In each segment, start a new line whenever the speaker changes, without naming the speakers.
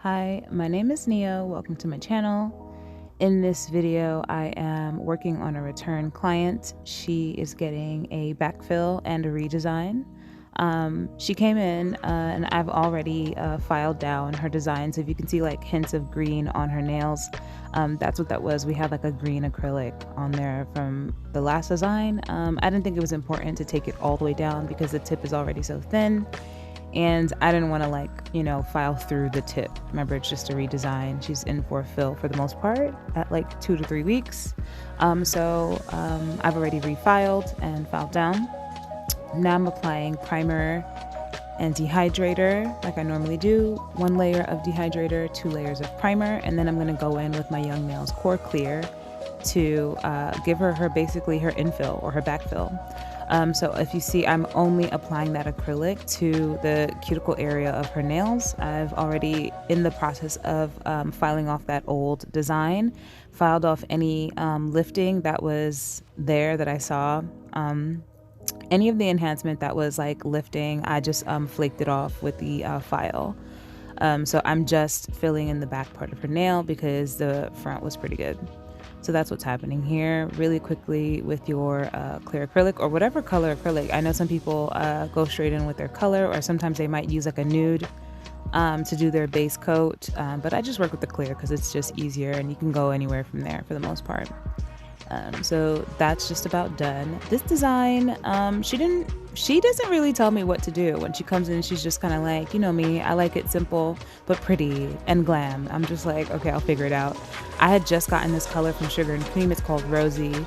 Hi, my name is Nia. Welcome to my channel. In this video, I am working on a return client. She is getting a backfill and a redesign. She came in and I've already filed down her design. So if you can see like hints of green on her nails, that's what that was. We had like a green acrylic on there from the last design. I didn't think it was important to take it all the way down because the tip is already so thin. And I didn't want to file through the tip. Remember, it's just a redesign. She's in for a fill for the most part at like 2 to 3 weeks. I've already refiled and filed down. Now I'm applying primer and dehydrator like I normally do. 1 layer of dehydrator, 2 layers of primer, and then I'm going to go in with my Young Nails Core Clear to give her basically her infill or her backfill. So if you see, I'm only applying that acrylic to the cuticle area of her nails. I've already in the process of filing off that old design, filed off any lifting that was there that I saw. Any of the enhancement that was like lifting, I just flaked it off with the file. So I'm just filling in the back part of her nail because the front was pretty good. So that's what's happening here. Really quickly with your clear acrylic or whatever color acrylic. I know some people go straight in with their color, or sometimes they might use like a nude to do their base coat. But I just work with the clear because it's just easier and you can go anywhere from there for the most part. So that's just about done. This design, she doesn't really tell me what to do. When she comes in, she's just kind of like, you know me, I like it simple, but pretty and glam. I'm just like, okay, I'll figure it out. I had just gotten this color from Sugar and Cream. It's called Rosy.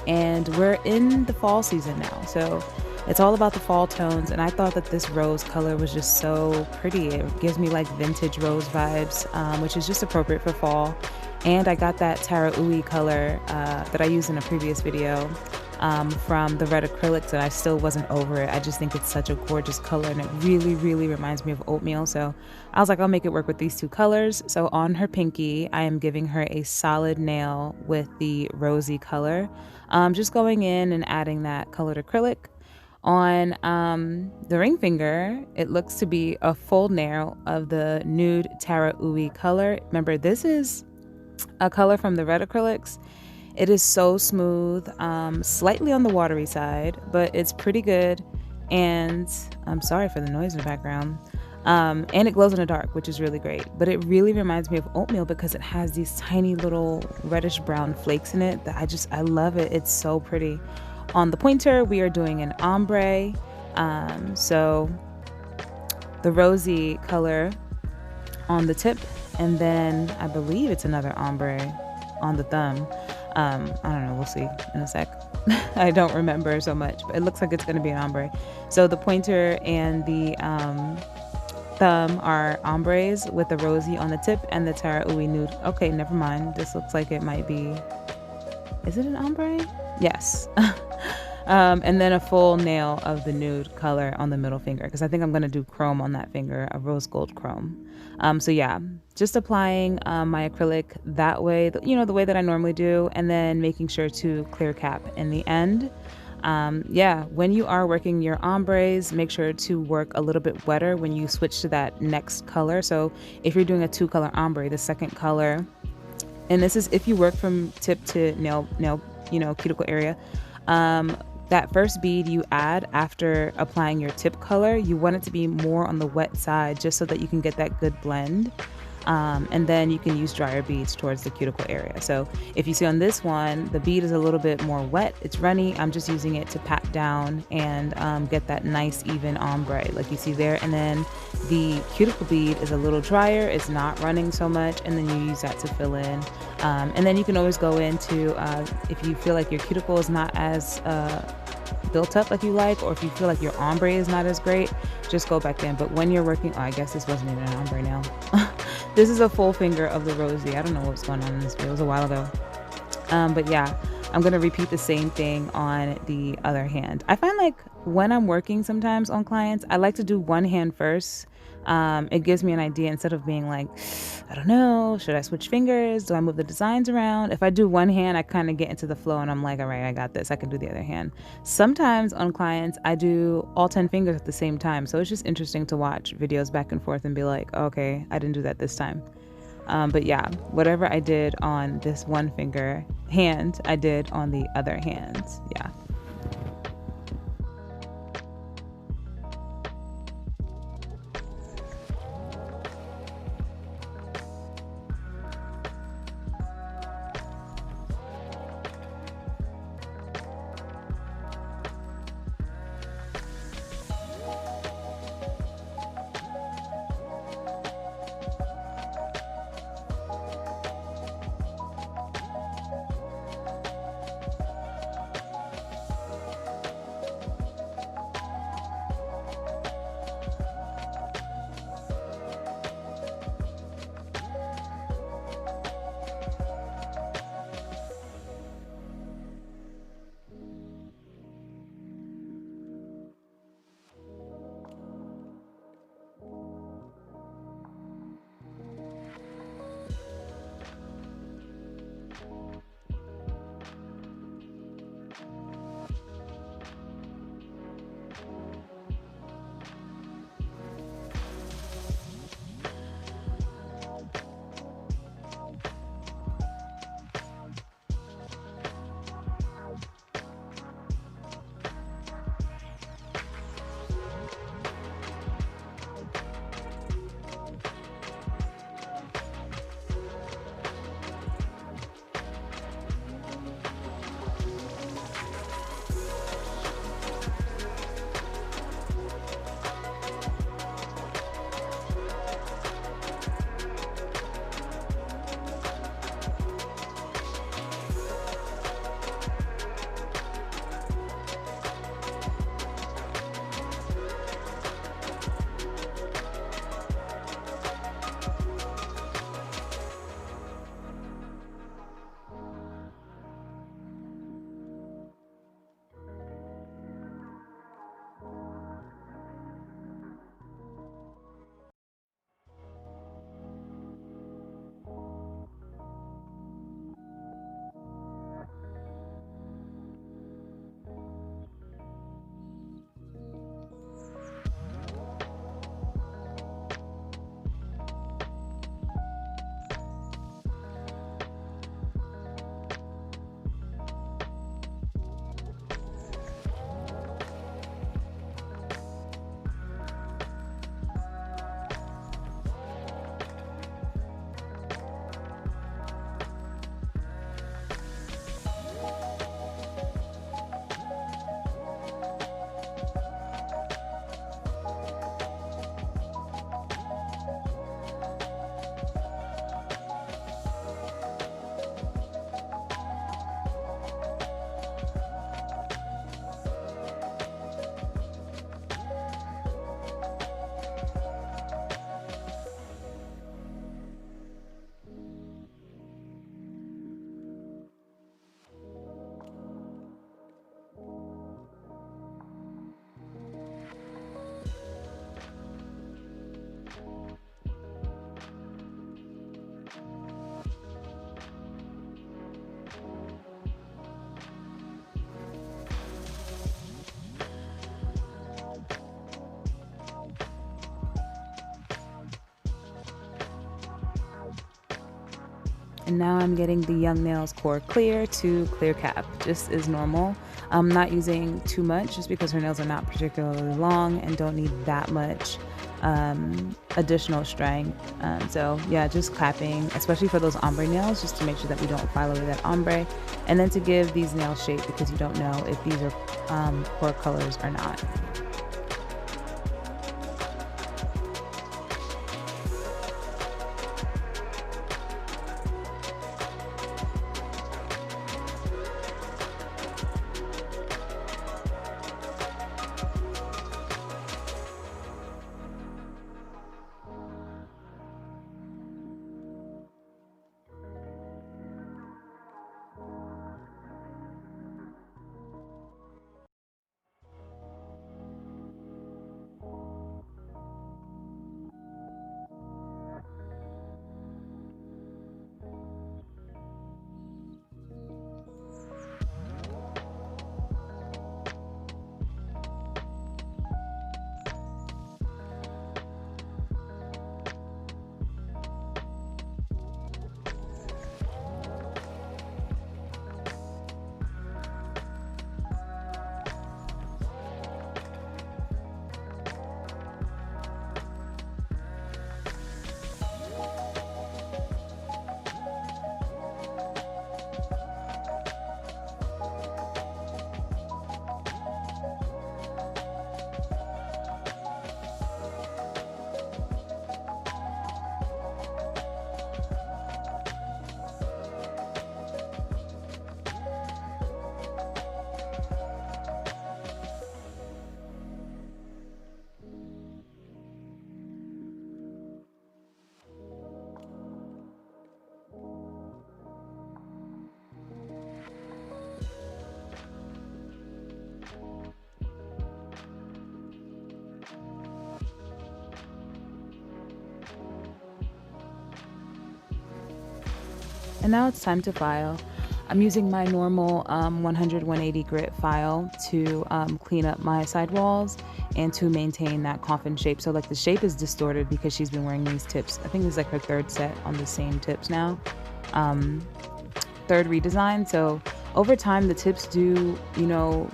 And we're in the fall season now. So it's all about the fall tones. And I thought that this rose color was just so pretty. It gives me like vintage rose vibes, which is just appropriate for fall. And I got that Tara Ui color that I used in a previous video from the red acrylics, and I still wasn't over it. I just think it's such a gorgeous color, and it really, really reminds me of oatmeal. So I was like, I'll make it work with these 2 colors. So on her pinky, I am giving her a solid nail with the rosy color. Just going in and adding that colored acrylic. On the ring finger, it looks to be a full nail of the Nude Tara Ui color. Remember, this is a color from the red acrylics. It is so smooth, slightly on the watery side, but it's pretty good. And I'm sorry for the noise in the background. And it glows in the dark, which is really great. But it really reminds me of oatmeal because it has these tiny little reddish brown flakes in it that I love it. It's so pretty. On the pointer, we are doing an ombre. So the rosy color on the tip, and then I believe it's another ombre on the thumb. I don't know, we'll see in a sec. I don't remember so much, but it looks like it's going to be an ombre. So the pointer and the thumb are ombres with the rosy on the tip and the Tara Ui Nude. Okay, never mind. This looks like it might be, is it an ombre? Yes. And then a full nail of the nude color on the middle finger, because I think I'm going to do chrome on that finger, a rose gold chrome. So yeah, just applying my acrylic that way, the way that I normally do, and then making sure to clear cap in the end. Yeah, when you are working your ombres, make sure to work a little bit wetter when you switch to that next color. So if you're doing a 2-color ombre, the second color, and this is if you work from tip to nail, cuticle area, that first bead you add after applying your tip color, you want it to be more on the wet side just so that you can get that good blend. And then you can use drier beads towards the cuticle area. So if you see on this one, the bead is a little bit more wet. It's runny. I'm just using it to pat down and get that nice even ombre like you see there. And then the cuticle bead is a little drier. It's not running so much. And then you use that to fill in. And then you can always go into, if you feel like your cuticle is not as built up like you like, or if you feel like your ombre is not as great, just go back in. But when you're working, I guess this wasn't even an ombre nail. This is a full finger of the rosy. I don't know what's going on in this video. It was a while ago. But yeah, I'm going to repeat the same thing on the other hand. I find like when I'm working sometimes on clients, I like to do one hand first It gives me an idea instead of being like, I don't know, should I switch fingers? Do I move the designs around? If I do one hand, I kind of get into the flow and I'm like, all right, I got this. I can do the other hand. Sometimes on clients, I do all 10 fingers at the same time. So it's just interesting to watch videos back and forth and be like, okay, I didn't do that this time. But yeah, whatever I did on this one finger hand, I did on the other hand. Yeah. And now I'm getting the Young Nails Core Clear to Clear Cap, just as normal. I'm not using too much just because her nails are not particularly long and don't need that much additional strength. So yeah, just clapping, especially for those ombre nails, just to make sure that we don't file away that ombre. And then to give these nails shape because you don't know if these are core colors or not. And now it's time to file. I'm using my normal 100-180 grit file to clean up my sidewalls and to maintain that coffin shape. So like the shape is distorted because she's been wearing these tips. I think this is like her third set on the same tips now. Third redesign. So over time the tips do,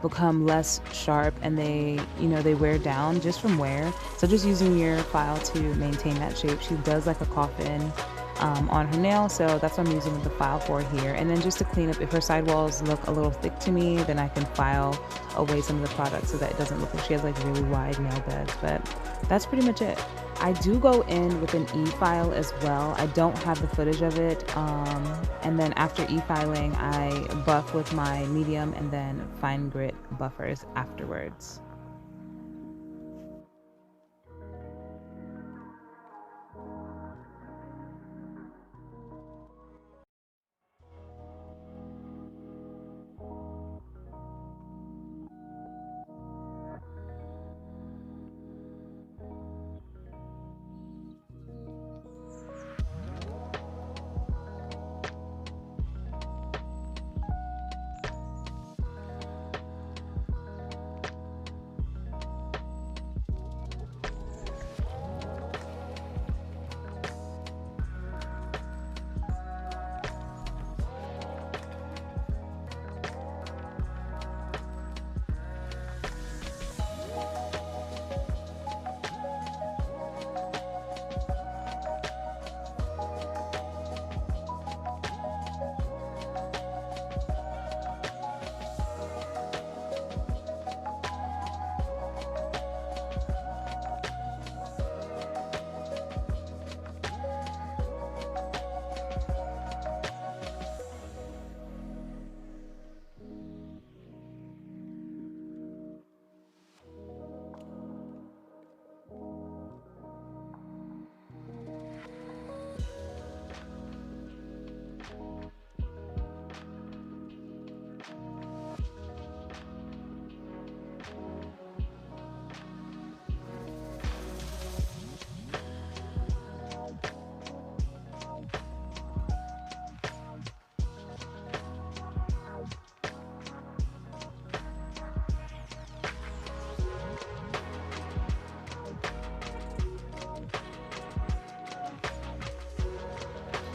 become less sharp, and they wear down just from wear. So just using your file to maintain that shape. She does like a coffin on her nail, so that's what I'm using the file for here. And then just to clean up, if her sidewalls look a little thick to me, then I can file away some of the products so that it doesn't look like she has like really wide nail beds. But that's pretty much it. I do go in with an e-file as well. I don't have the footage of it. And then after e-filing, I buff with my medium and then fine grit buffers afterwards.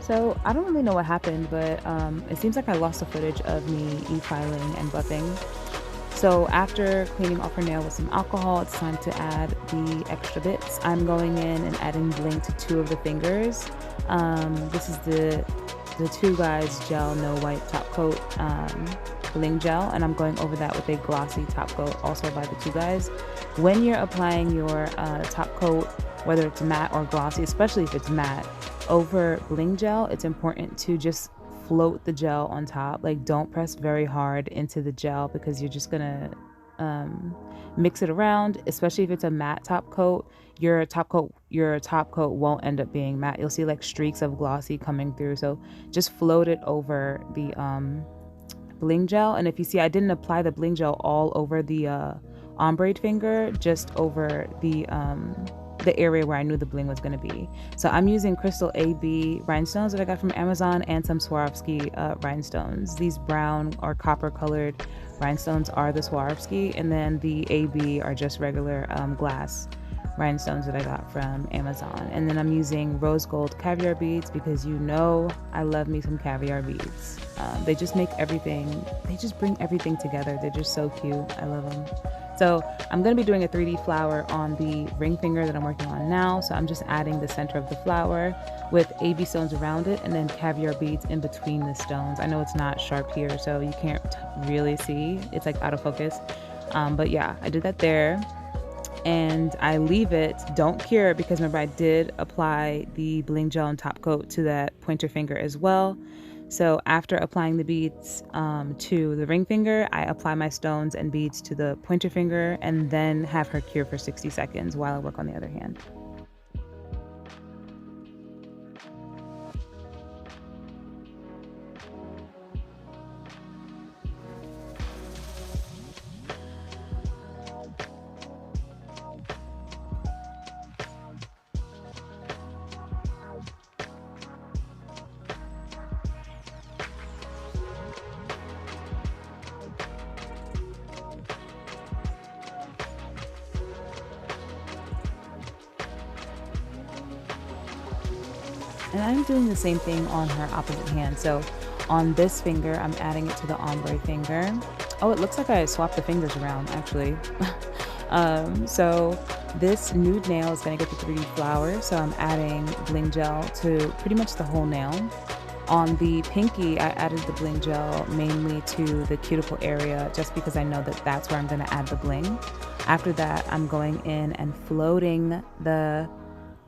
So I don't really know what happened, but it seems like I lost the footage of me e-filing and buffing. So after cleaning off her nail with some alcohol, it's time to add the extra bits. I'm going in and adding bling to 2 of the fingers. This is the Two Guys Gel No White Top Coat bling gel, and I'm going over that with a glossy top coat also by the Two Guys. When you're applying your top coat, whether it's matte or glossy, especially if it's matte, over bling gel, it's important to just float the gel on top. Like, don't press very hard into the gel because you're just gonna mix it around, especially if it's a matte top coat. Your top coat won't end up being matte. You'll see like streaks of glossy coming through. So just float it over the bling gel. And if you see, I didn't apply the bling gel all over the ombre finger, just over the area where I knew the bling was going to be. So I'm using Crystal AB rhinestones that I got from Amazon and some Swarovski rhinestones. These brown or copper colored rhinestones are the Swarovski, and then the AB are just regular glass rhinestones that I got from Amazon. And then I'm using rose gold caviar beads because I love me some caviar beads. They just make everything, they just bring everything together. They're just so cute. I love them. So I'm going to be doing a 3D flower on the ring finger that I'm working on now. So I'm just adding the center of the flower with AB stones around it and then caviar beads in between the stones. I know it's not sharp here, so you can't really see. It's like out of focus. But yeah, I did that there. And I leave it, don't cure, because remember I did apply the bling gel and top coat to that pointer finger as well. So after applying the beads to the ring finger, I apply my stones and beads to the pointer finger and then have her cure for 60 seconds while I work on the other hand. And I'm doing the same thing on her opposite hand. So on this finger, I'm adding it to the ombre finger. Oh, it looks like I swapped the fingers around actually. So this nude nail is gonna get the 3D flower. So I'm adding bling gel to pretty much the whole nail. On the pinky, I added the bling gel mainly to the cuticle area just because I know that that's where I'm gonna add the bling. After that, I'm going in and floating the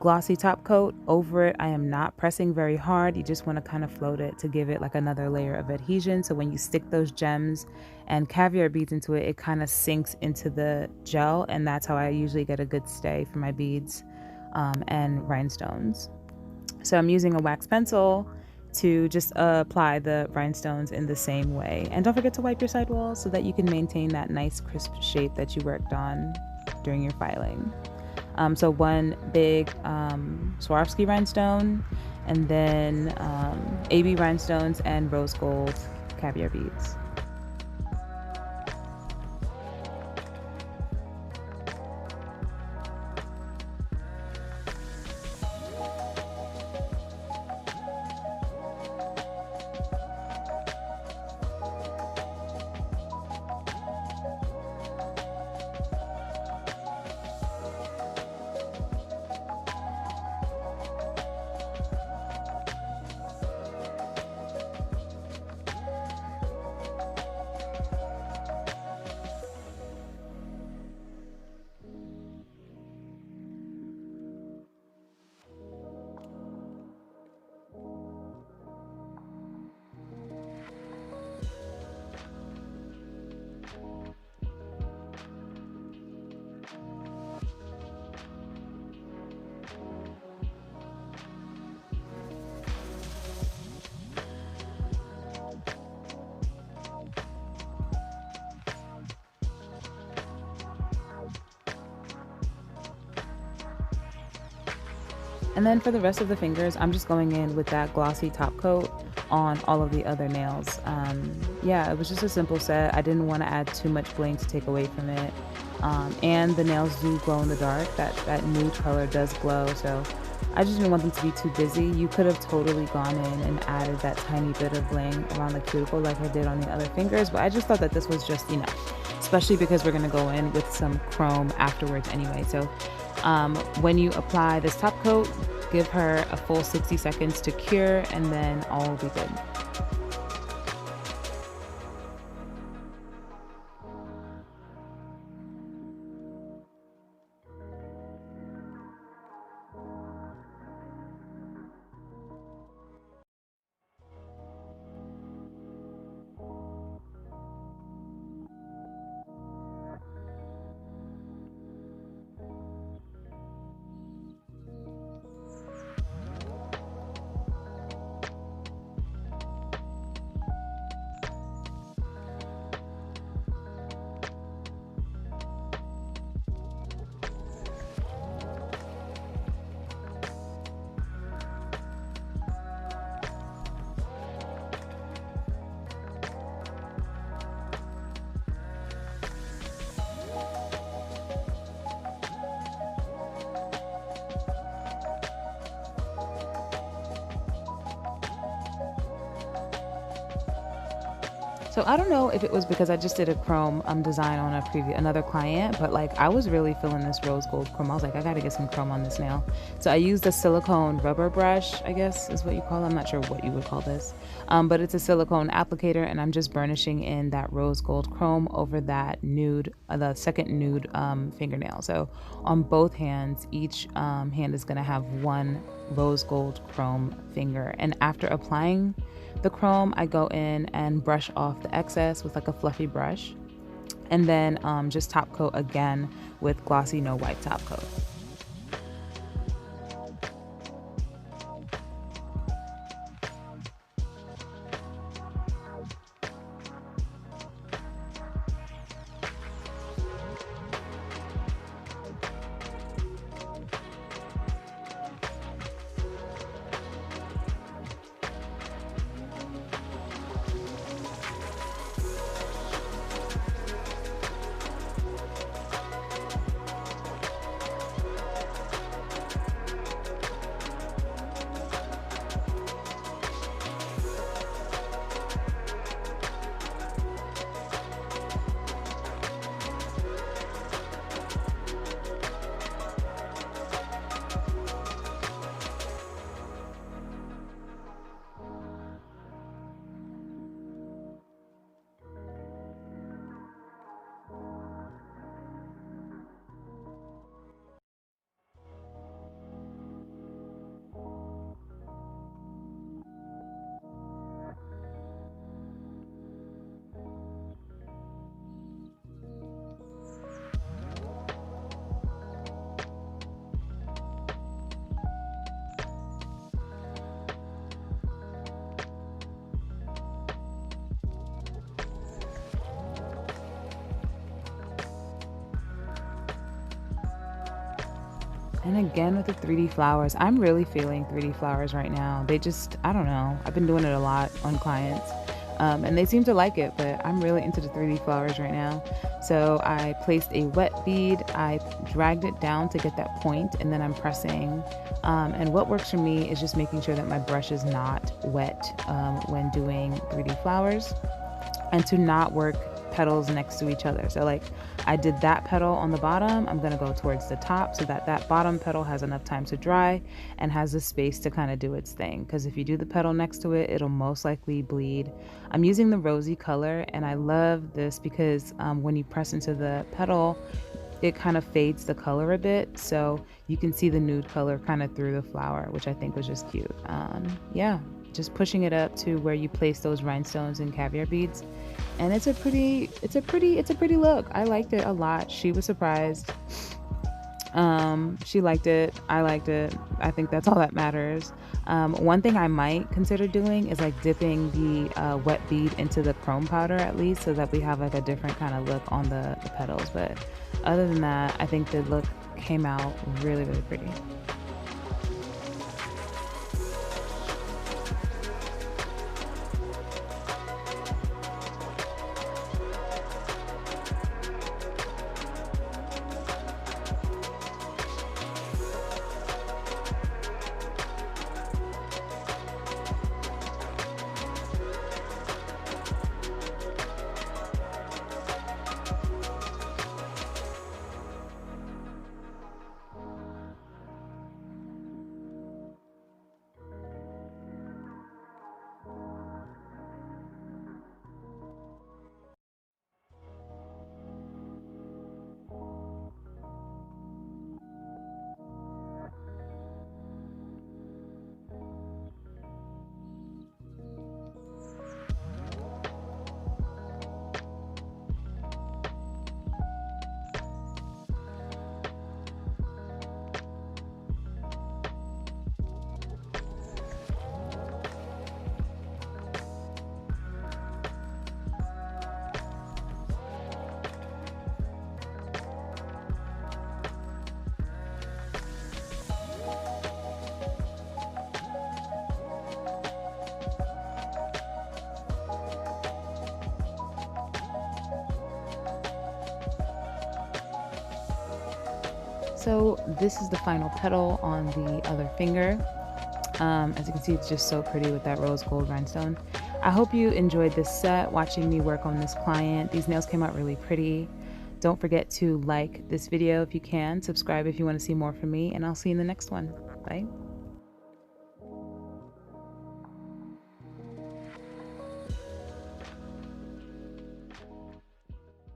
glossy top coat over it. I am not pressing very hard. You just want to kind of float it to give it like another layer of adhesion. So when you stick those gems and caviar beads into it, it kind of sinks into the gel. And that's how I usually get a good stay for my beads and rhinestones. So I'm using a wax pencil to just apply the rhinestones in the same way. And don't forget to wipe your sidewalls so that you can maintain that nice crisp shape that you worked on during your filing. So one big Swarovski rhinestone, and then AB rhinestones and rose gold caviar beads. And then for the rest of the fingers, I'm just going in with that glossy top coat on all of the other nails. Yeah, it was just a simple set. I didn't want to add too much bling to take away from it. And the nails do glow in the dark. That nude color does glow, so I just didn't want them to be too busy. You could have totally gone in and added that tiny bit of bling around the cuticle like I did on the other fingers, but I just thought that this was just enough, especially because we're going to go in with some chrome afterwards anyway. So when you apply this top coat, give her a full 60 seconds to cure, and then all will be good. So I don't know if it was because I just did a chrome design on another client, but like I was really feeling this rose gold chrome. I was like, I gotta get some chrome on this nail. So I used a silicone rubber brush, I guess is what you call it. I'm not sure what you would call this, but it's a silicone applicator, and I'm just burnishing in that rose gold chrome over that nude, the second nude fingernail. So on both hands, each hand is gonna have one rose gold chrome finger, and after applying the chrome, I go in and brush off the excess with like a fluffy brush, and then just top coat again with glossy no white top coat. And again with the 3D flowers, I'm really feeling 3D flowers right now. They just, I don't know, I've been doing it a lot on clients. And they seem to like it, but I'm really into the 3D flowers right now. So I placed a wet bead, I dragged it down to get that point, and then I'm pressing. And what works for me is just making sure that my brush is not wet when doing 3D flowers, and to not work petals next to each other. So like I did that petal on the bottom, I'm gonna go towards the top so that that bottom petal has enough time to dry and has the space to kind of do its thing. Because if you do the petal next to it, it'll most likely bleed. I'm using the rosy color, and I love this because when you press into the petal, it kind of fades the color a bit, so you can see the nude color kind of through the flower, which I think was just cute. Yeah, just pushing it up to where you place those rhinestones and caviar beads, and it's a pretty look. I liked it a lot. She was surprised. She liked it, I liked it. I think that's all that matters. One thing I might consider doing is like dipping the wet bead into the chrome powder at least, so that we have like a different kind of look on the petals. But other than that, I think the look came out really, really pretty. So this is the final petal on the other finger. As you can see, it's just so pretty with that rose gold rhinestone. I hope you enjoyed this set, watching me work on this client. These nails came out really pretty. Don't forget to like this video if you can, subscribe if you want to see more from me, and I'll see you in the next one. Bye.